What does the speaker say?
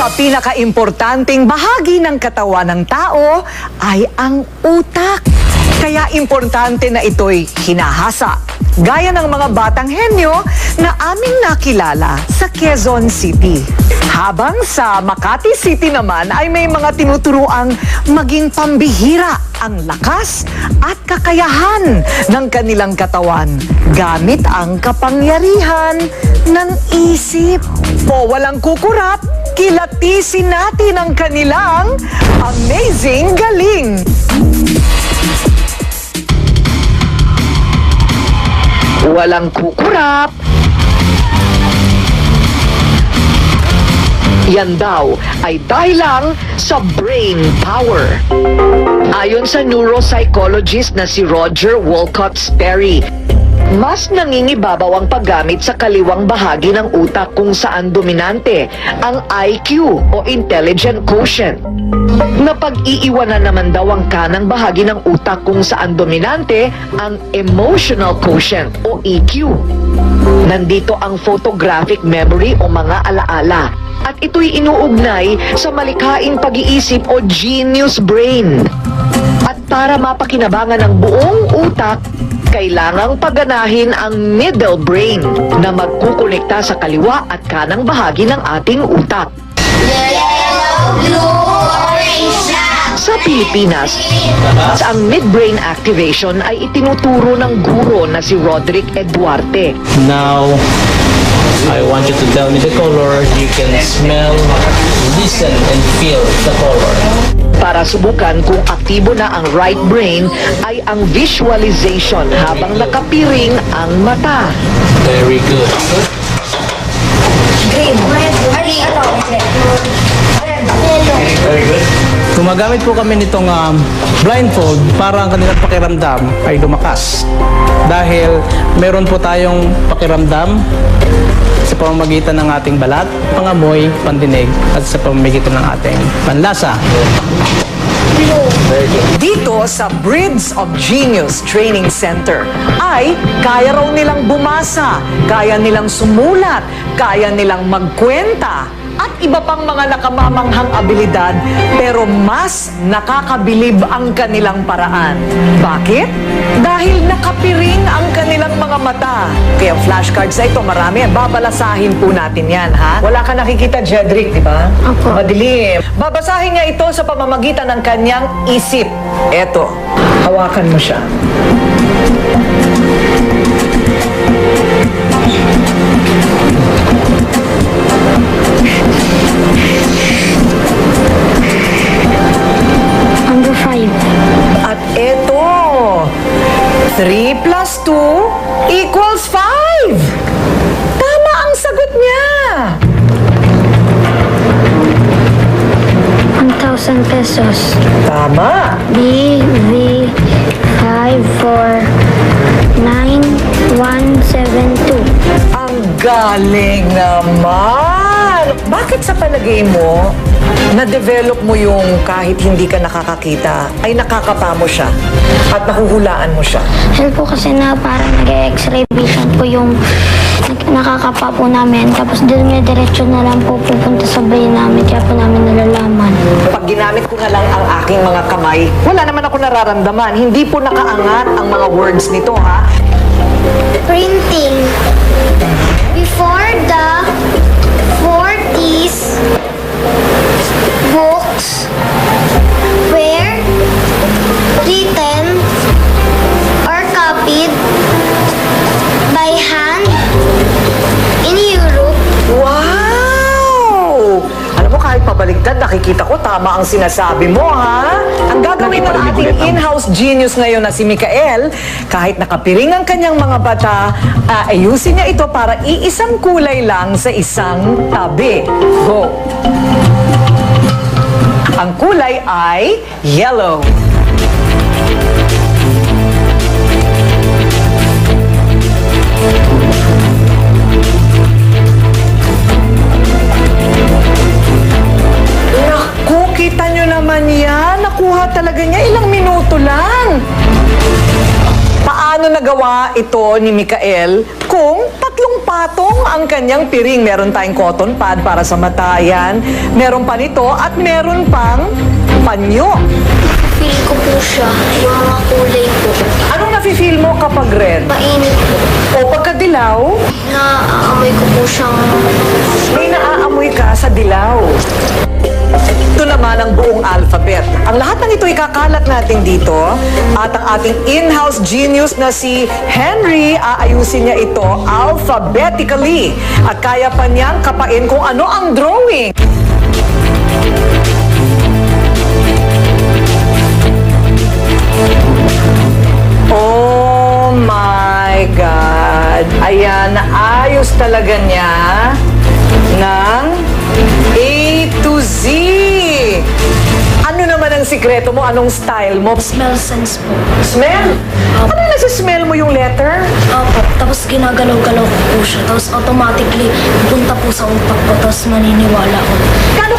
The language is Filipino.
sa pinakaimportanteng bahagi ng katawan ng tao ay ang utak. Kaya importante na ito'y hinahasa. Gaya ng mga batang henyo na aming nakilala sa Quezon City. Habang sa Makati City naman ay may mga tinuturuang maging pambihira ang lakas at kakayahan ng kanilang katawan gamit ang kapangyarihan ng isip. O walang kukurap, kilatisin natin ang kanilang amazing galing. Walang kukurap. Yan daw ay dahil lang sa brain power. Ayon sa neuropsychologist na si Roger Wolcott Sperry, mas nangingibabaw ang paggamit sa kaliwang bahagi ng utak kung saan dominante ang IQ o intelligent quotient. Napag-iiwanan naman daw ang kanang bahagi ng utak kung saan dominante ang emotional quotient o EQ. Nandito ang photographic memory o mga alaala at ito'y inuugnay sa malikhaing pag-iisip o genius brain. At para mapakinabangan ang buong utak, kailangang paganahin ang middle brain na magkukonekta sa kaliwa at kanang bahagi ng ating utak. Yellow, blue, orange na! Sa Pilipinas, ang midbrain activation ay itinuturo ng guro na si Roderick Eduarte. Now, I want you to tell me the color. You can smell, listen, and feel the color. Para subukan kung aktibo na ang right brain ay ang visualization habang nakapiring ang mata. Very good. Green, red, Very good. Gumagamit po kami nitong blindfold para ang kanilang pakiramdam ay lumakas. Dahil meron po tayong pakiramdam sa pamamagitan ng ating balat, pangamoy, pandinig, at sa pamamagitan ng ating panlasa. Dito sa Breeds of Genius Training Center ay kaya raw nilang bumasa, kaya nilang sumulat, kaya nilang magkwenta, at iba pang mga nakamamanghang abilidad, pero mas nakakabilib ang kanilang paraan. Bakit? Dahil nakapiring ang kanilang mga mata. Kaya flashcards na ito, marami. Babalasahin po natin yan, ha? Wala ka nakikita, Jedrick, di ba? Opo. Madilim. Babasahin niya ito sa pamamagitan ng kanyang isip. Eto, hawakan mo siya. Number 5. At eto, 3 plus 2 equals 5. Tama ang sagot niya. 1,000 pesos. Tama. BV 549172. Ang galing naman. Bakit sa palagay mo, na-develop mo yung kahit hindi ka nakakakita, ay nakakapa mo siya at nahuhulaan mo siya? Dahil po kasi na parang nag-x-ray vision po yung nakakapa po namin. Tapos diretso na lang po pupunta sa brain namin. Kaya po namin nalalaman. Pag ginamit ko na lang ang aking mga kamay, wala naman ako nararamdaman. Hindi po nakaangat ang mga words nito, ha? Printing. Before the 40s, books were written or copied by hand in Europe. Wow! Alam mo, kahit pabaligtad, nakikita ko tama ang sinasabi mo, ha? Ang gagawin ng ating in-house genius ngayon na si Mikael, kahit nakapiring ang kanyang mga bata, ayusin niya ito para iisang kulay lang sa isang tabi. Go! Ang kulay ay yellow. Naku, kita nyo naman yan. Nakuha talaga niya. Ilang minuto lang. Paano nagawa ito ni Mikael kung Tatlong patong ang kanyang piring. Meron tayong cotton pad para sa matayan. Meron pa nito at meron pang panyo. Feel ko po siya, yung mga kulay po. Anong nafe-feel mo kapag red? Mainit po. O pagka dilaw? Naaamoy ko po siyang... May naaamoy ka sa dilaw. Ito naman ang buong alphabet. Ang lahat ng ito ikakalat natin dito at ang ating in-house genius na si Henry, aayusin niya ito alphabetically at kaya pa niyang kapain kung ano ang drawing. Oh my God! Ayan, naayos talaga niya ng A to Z. Ano naman ang sikreto mo? Anong style mo? Smell sense po. Smell? Ano nasa-smell mo yung letter? Opo, tapos ginagalaw-galaw ko po siya. Tapos automatically, punta po sa utak ko. Tapos maniniwala ko. Gaano